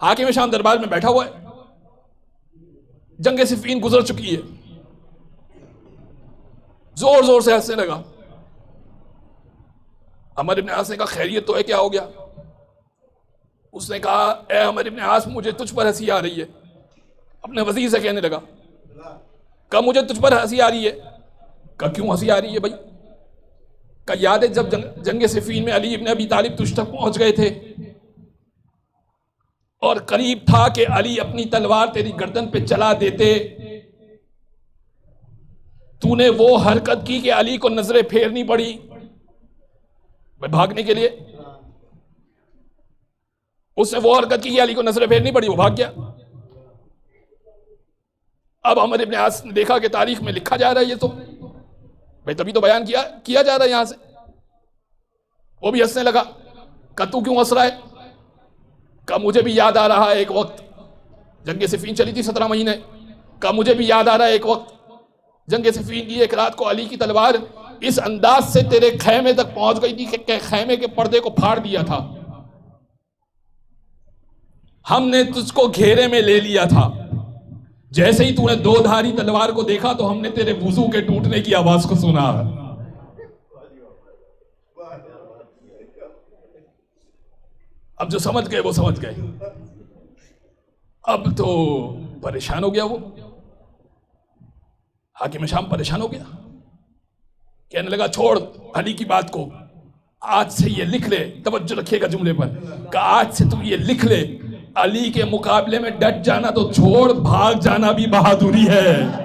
हाकिम शाम दरबार में बैठा हुआ है, जंगे सिफीन गुजर चुकी है, जोर जोर से हंसने लगा। अमर इब्न आस ने कहा खैरियत तो है, क्या हो गया? उसने कहा ए अमर इब्न आस, मुझे तुझ पर हंसी आ रही है। अपने वजीर से कहने लगा, कहा मुझे तुझ पर हंसी आ रही है। कहा क्यों हंसी आ रही है भाई? कहा याद है जब जंगे सिफीन में अली इब्न अबी तालिब तुझ तक पहुंच गए थे और करीब था कि अली अपनी तलवार तेरी गर्दन पे चला देते, तूने वो हरकत की कि अली को नजरें फेरनी पड़ी भागने के लिए। उसने वो हरकत की कि अली को नजरें फेरनी पड़ी, वो भाग गया। अब अमर इब्न आस ने देखा कि तारीख में लिखा जा रहा है ये तो भाई, तभी तो बयान किया जा रहा है यहां से। वो भी हंसने लगा। कहा तू क्यों हंस रहा है? कहा मुझे भी याद आ रहा है एक वक्त, जंगे सिफीन चली थी 17 महीने। कहा मुझे भी याद आ रहा है एक वक्त, जंगे सिफीन की एक रात को अली की तलवार इस अंदाज से तेरे खैमे तक पहुंच गई थी कि खैमे के पर्दे को फाड़ दिया था। हमने तुझको घेरे में ले लिया था, जैसे ही तूने दो धारी तलवार को देखा तो हमने तेरे वुजू के टूटने की आवाज को सुना। अब जो समझ गए वो समझ गए। अब तो परेशान हो गया वो हाकिम शाम, परेशान हो गया। कहने लगा छोड़ अली की बात को, आज से ये लिख ले, तवज्जो रखिएगा जुमले पर, कि आज से तू ये लिख ले, अली के मुकाबले में डट जाना तो छोड़, भाग जाना भी बहादुरी है।